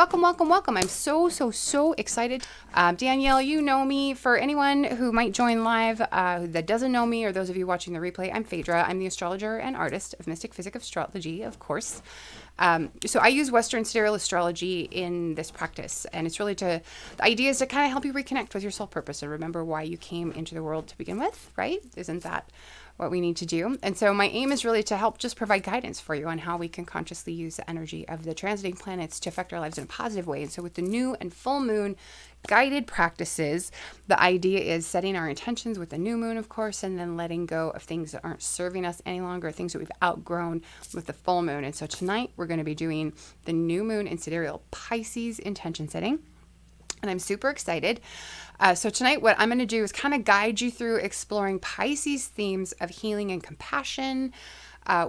Welcome, welcome, welcome. I'm so excited. Danielle, you know me. For anyone who might join live that doesn't know me, or those of you watching the replay, I'm Phaedra. I'm the astrologer and artist of Mystick, Physick, Astrology, of course. So I use Western Sidereal Astrology in this practice, and it's really the idea is to kind of help you reconnect with your soul purpose and remember why you came into the world to begin with, right? Isn't that what we need to do? And so my aim is really to help just provide guidance for you on how we can consciously use the energy of the transiting planets to affect our lives in a positive way. And so with the new and full moon guided practices, the idea is setting our intentions with the new moon, of course, and then letting go of things that aren't serving us any longer, things that we've outgrown with the full moon. And so tonight we're going to be doing the new moon in Sidereal Pisces intention setting. And I'm super excited. So tonight what I'm going to do is kind of guide you through exploring Pisces themes of healing and compassion,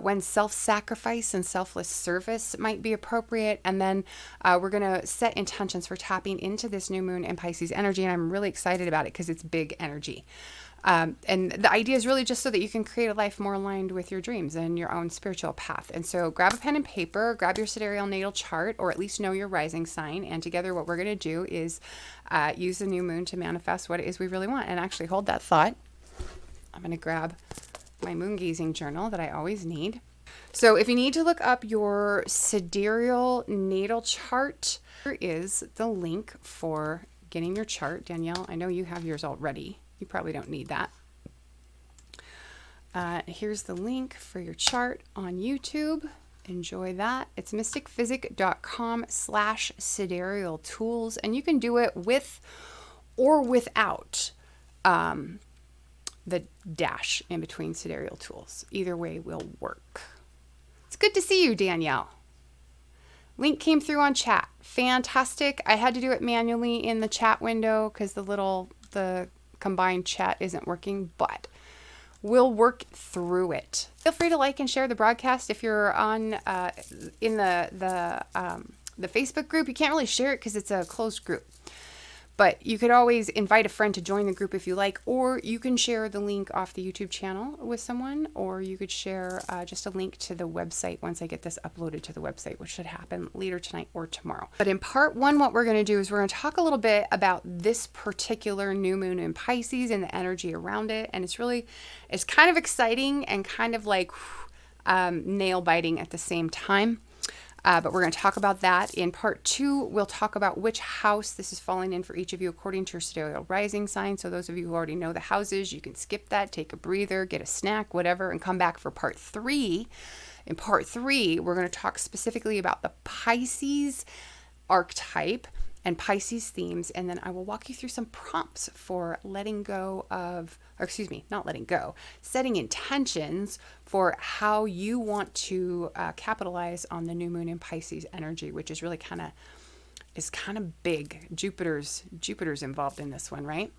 when self-sacrifice and selfless service might be appropriate. And then we're going to set intentions for tapping into this new moon in Pisces energy. And I'm really excited about it because it's big energy. And the idea is really just so that you can create a life more aligned with your dreams and your own spiritual path. And so grab a pen and paper, grab your sidereal natal chart, or at least know your rising sign. And together what we're going to do is use the new moon to manifest what it is we really want. And actually hold that thought. I'm going to grab my moon gazing journal that I always need. So if you need to look up your sidereal natal chart, here is the link for getting your chart. Danielle, I know you have yours already. You probably don't need that. Here's the link for your chart on YouTube. Enjoy that. It's mystickphysick.com/sidereal tools. And you can do it with or without the dash in between sidereal tools. Either way will work. It's good to see you, Danielle. Link came through on chat. Fantastic. I had to do it manually in the chat window because the combined chat isn't working, but we'll work through it. Feel free to like and share the broadcast if you're on in the Facebook group. You can't really share it because it's a closed group, but you could always invite a friend to join the group if you like, or you can share the link off the YouTube channel with someone, or you could share just a link to the website once I get this uploaded to the website, which should happen later tonight or tomorrow. But in part one, what we're going to do is we're going to talk a little bit about this particular new moon in Pisces and the energy around it. And it's kind of exciting and kind of like nail biting at the same time. But we're going to talk about that. In part two, we'll talk about which house this is falling in for each of you according to your sidereal rising sign. So those of you who already know the houses, you can skip that, take a breather, get a snack, whatever, and come back for part three. In part three, we're going to talk specifically about the Pisces archetype and Pisces themes. And then I will walk you through some prompts for setting intentions for how you want to capitalize on the new moon in Pisces energy, which is really kind of big. Jupiter's involved in this one, right?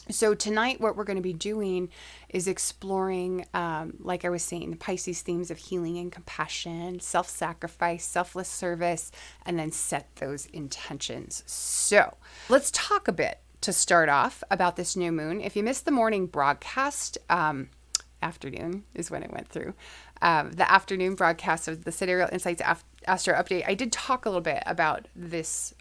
So tonight, what we're going to be doing is exploring, like I was saying, the Pisces themes of healing and compassion, self-sacrifice, selfless service, and then set those intentions. So let's talk a bit to start off about this new moon. If you missed the morning broadcast, afternoon is when it went through, the afternoon broadcast of the Sidereal Insights Astro update, I did talk a little bit about this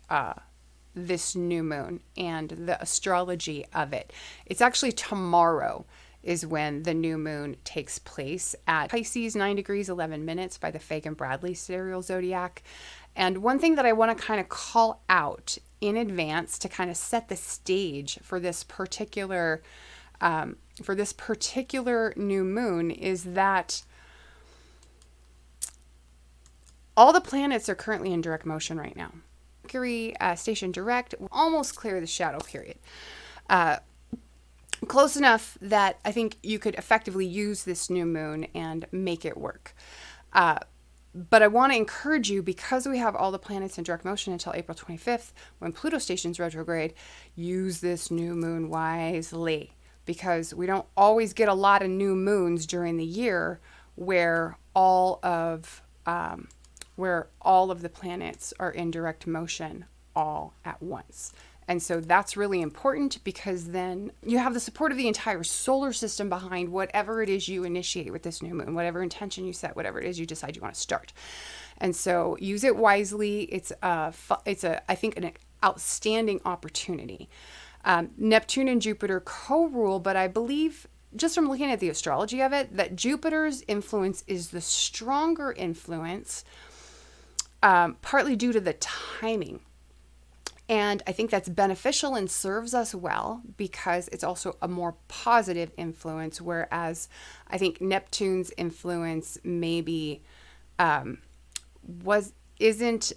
new moon and the astrology of it. It's actually tomorrow is when the new moon takes place at Pisces 9 degrees 11 minutes by the Fagan Bradley sidereal zodiac. And one thing that I want to kind of call out in advance to kind of set the stage for this particular new moon is that all the planets are currently in direct motion right now. Mercury station direct will almost clear the shadow period. Close enough that I think you could effectively use this new moon and make it work. But I want to encourage you, because we have all the planets in direct motion until April 25th, when Pluto stations retrograde, use this new moon wisely, because we don't always get a lot of new moons during the year where all of the planets are in direct motion all at once. And so that's really important, because then you have the support of the entire solar system behind whatever it is you initiate with this new moon, whatever intention you set, whatever it is you decide you want to start. And so use it wisely. It's I think an outstanding opportunity. Neptune and Jupiter co-rule, but I believe, just from looking at the astrology of it, that Jupiter's influence is the stronger influence, partly due to the timing. And I think that's beneficial and serves us well, because it's also a more positive influence, whereas I think Neptune's influence maybe isn't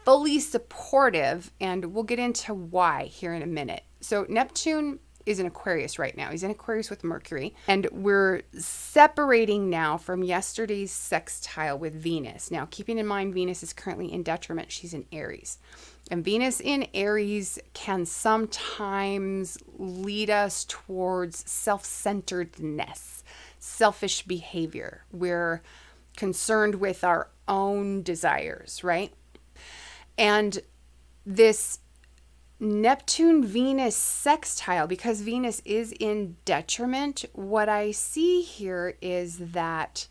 fully supportive, and we'll get into why here in a minute. So Neptune is in Aquarius right now. He's in Aquarius with Mercury, and we're separating now from yesterday's sextile with Venus. Now, keeping in mind, Venus is currently in detriment. She's in Aries. And Venus in Aries can sometimes lead us towards self-centeredness, selfish behavior. We're concerned with our own desires, right? And this Neptune-Venus sextile, because Venus is in detriment, what I see here is that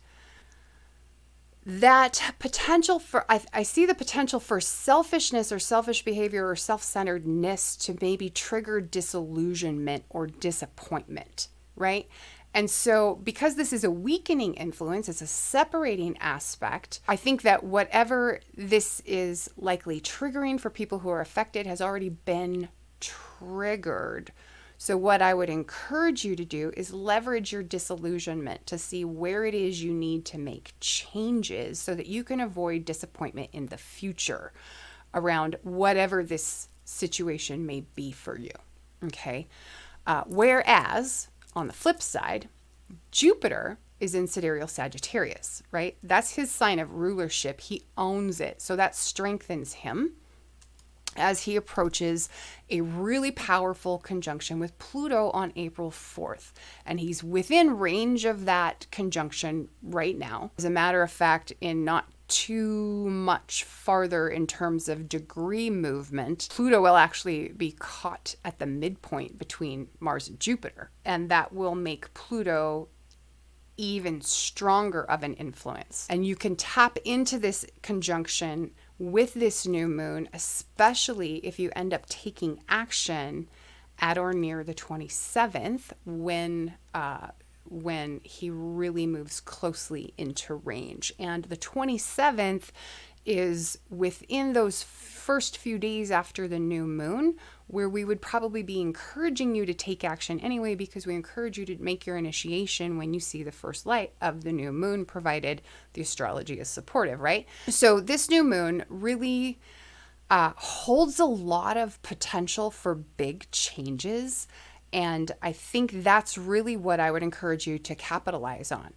potential for, I see the potential for selfishness or selfish behavior or self-centeredness to maybe trigger disillusionment or disappointment, right? And so because this is a weakening influence, it's a separating aspect, I think that whatever this is likely triggering for people who are affected has already been triggered. So what I would encourage you to do is leverage your disillusionment to see where it is you need to make changes so that you can avoid disappointment in the future around whatever this situation may be for you. Okay. Whereas on the flip side, Jupiter is in Sidereal Sagittarius, right? That's his sign of rulership. He owns it. So that strengthens him as he approaches a really powerful conjunction with Pluto on April 4th. And he's within range of that conjunction right now. As a matter of fact, in not too much farther in terms of degree movement, Pluto will actually be caught at the midpoint between Mars and Jupiter. And that will make Pluto even stronger of an influence. And you can tap into this conjunction with this new moon, especially if you end up taking action at or near the 27th, when he really moves closely into range. And the 27th is within those first few days after the new moon, where we would probably be encouraging you to take action anyway, because we encourage you to make your initiation when you see the first light of the new moon, provided the astrology is supportive, right? So this new moon really holds a lot of potential for big changes. And I think that's really what I would encourage you to capitalize on.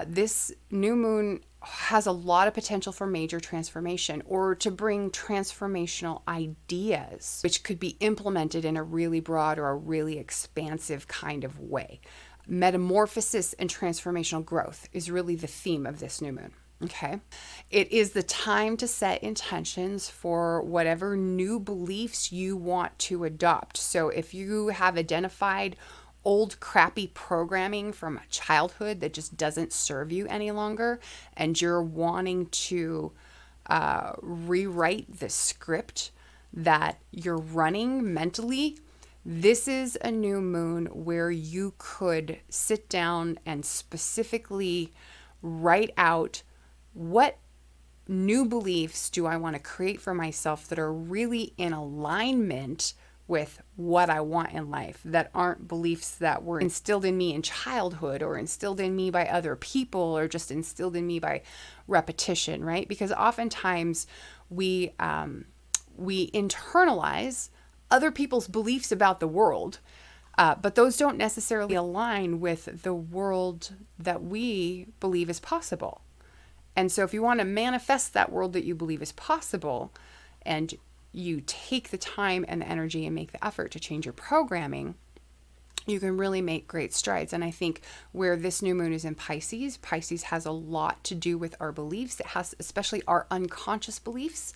This new moon has a lot of potential for major transformation, or to bring transformational ideas, which could be implemented in a really broad or a really expansive kind of way. Metamorphosis and transformational growth is really the theme of this new moon. Okay. It is the time to set intentions for whatever new beliefs you want to adopt. So if you have identified old crappy programming from childhood that just doesn't serve you any longer, and you're wanting to rewrite the script that you're running mentally, this is a new moon where you could sit down and specifically write out, what new beliefs do I want to create for myself that are really in alignment with what I want in life, that aren't beliefs that were instilled in me in childhood, or instilled in me by other people, or just instilled in me by repetition, right? Because oftentimes we internalize other people's beliefs about the world, but those don't necessarily align with the world that we believe is possible. And so if you want to manifest that world that you believe is possible, and you take the time and the energy and make the effort to change your programming, you can really make great strides. And I think where this new moon is in Pisces, Pisces has a lot to do with our beliefs. It has especially our unconscious beliefs.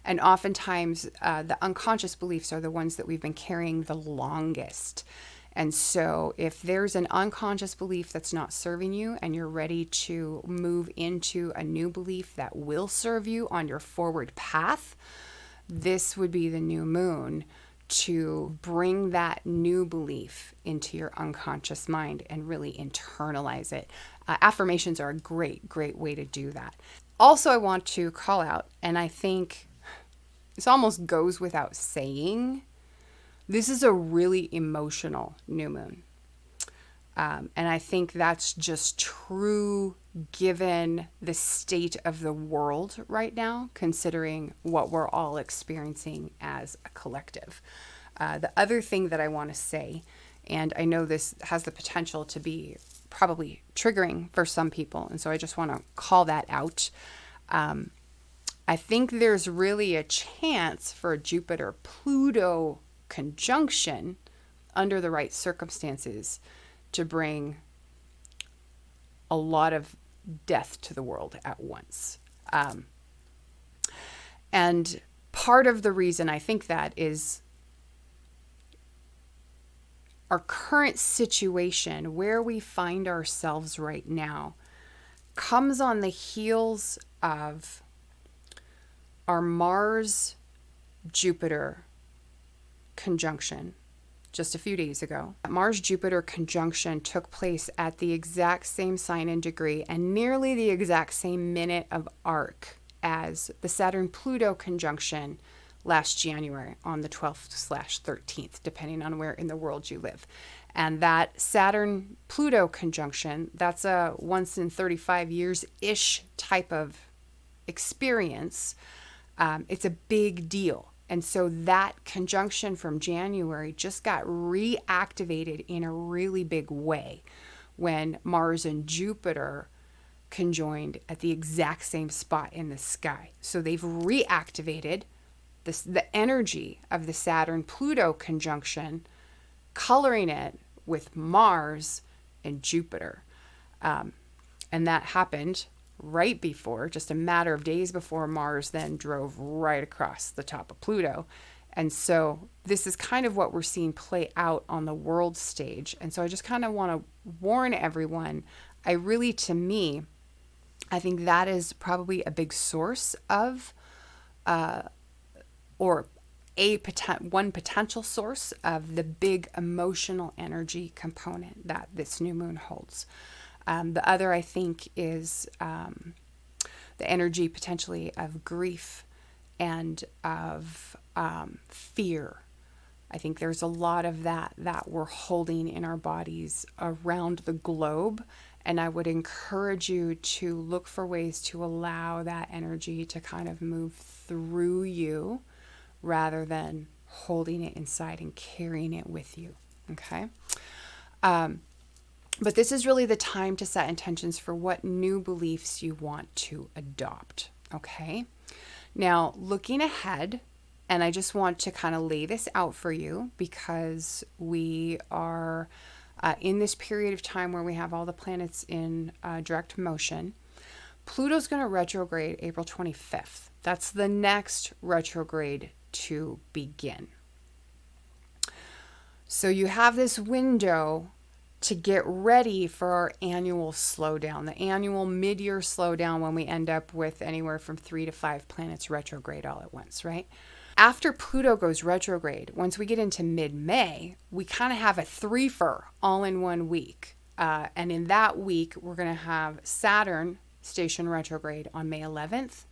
And oftentimes, the unconscious beliefs are the ones that we've been carrying the longest. And so if there's an unconscious belief that's not serving you and you're ready to move into a new belief that will serve you on your forward path, this would be the new moon to bring that new belief into your unconscious mind and really internalize it. Affirmations are a great, great way to do that. Also, I want to call out, and I think this almost goes without saying, this is a really emotional new moon. And I think that's just true given the state of the world right now, considering what we're all experiencing as a collective. The other thing that I want to say, and I know this has the potential to be probably triggering for some people, and so I just want to call that out. I think there's really a chance for a Jupiter-Pluto conjunction under the right circumstances to bring a lot of death to the world at once. And part of the reason I think that is our current situation, where we find ourselves right now, comes on the heels of our Mars-Jupiter conjunction just a few days ago. Mars-Jupiter conjunction took place at the exact same sign and degree and nearly the exact same minute of arc as the Saturn-Pluto conjunction last January on the 12th/13th, depending on where in the world you live. And that Saturn-Pluto conjunction, that's a once in 35 years-ish type of experience. It's a big deal. And so that conjunction from January just got reactivated in a really big way when Mars and Jupiter conjoined at the exact same spot in the sky. So they've reactivated the energy of the Saturn-Pluto conjunction, coloring it with Mars and Jupiter. And that happened right before, just a matter of days before Mars then drove right across the top of Pluto. And so this is kind of what we're seeing play out on the world stage. And so I just kind of want to warn everyone, to me, I think that is probably a big source of, one potential source of the big emotional energy component that this new moon holds. The other, I think, is the energy potentially of grief and of fear. I think there's a lot of that we're holding in our bodies around the globe. And I would encourage you to look for ways to allow that energy to kind of move through you rather than holding it inside and carrying it with you. Okay? But this is really the time to set intentions for what new beliefs you want to adopt. Okay? Now, looking ahead, and I just want to kind of lay this out for you because we are in this period of time where we have all the planets in direct motion. Pluto's going to retrograde April 25th. That's the next retrograde to begin. So you have this window to get ready for our annual slowdown, the annual mid-year slowdown when we end up with anywhere from 3 to 5 planets retrograde all at once, right? After Pluto goes retrograde, once we get into mid-May, we kind of have a threefer all in 1 week. And in that week, we're going to have Saturn station retrograde on May 11th.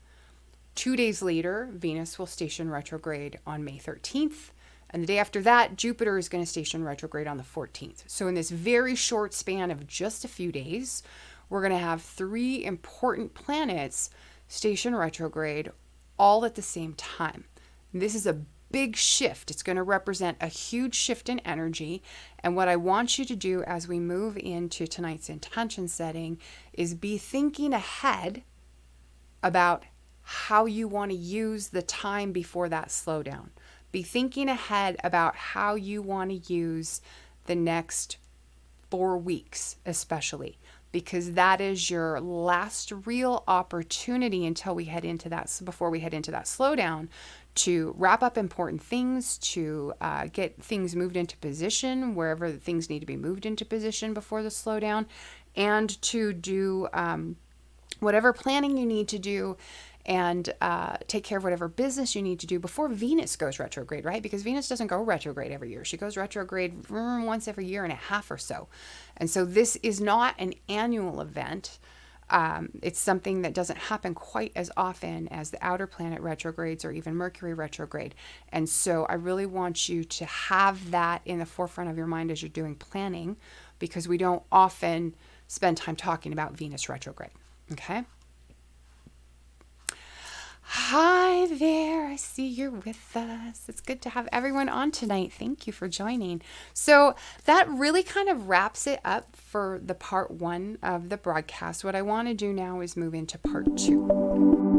2 days later, Venus will station retrograde on May 13th. And the day after that, Jupiter is going to station retrograde on the 14th. So in this very short span of just a few days, we're going to have 3 important planets station retrograde all at the same time. And this is a big shift. It's going to represent a huge shift in energy. And what I want you to do as we move into tonight's intention setting is be thinking ahead about how you want to use the time before that slowdown. Be thinking ahead about how you want to use the next 4 weeks, especially. because that is your last real opportunity until we head into that, before we head into that slowdown, to wrap up important things, to get things moved into position wherever the things need to be moved into position before the slowdown, and to do whatever planning you need to do, and take care of whatever business you need to do before Venus goes retrograde, right? Because Venus doesn't go retrograde every year. She goes retrograde once every year and a half or so. And so this is not an annual event. It's something that doesn't happen quite as often as the outer planet retrogrades or even Mercury retrograde. And so I really want you to have that in the forefront of your mind as you're doing planning, because we don't often spend time talking about Venus retrograde. Okay? Hi there, I see you're with us. It's good to have everyone on tonight. Thank you for joining. So that really kind of wraps it up for the part 1 of the broadcast. What I want to do now is move into part 2.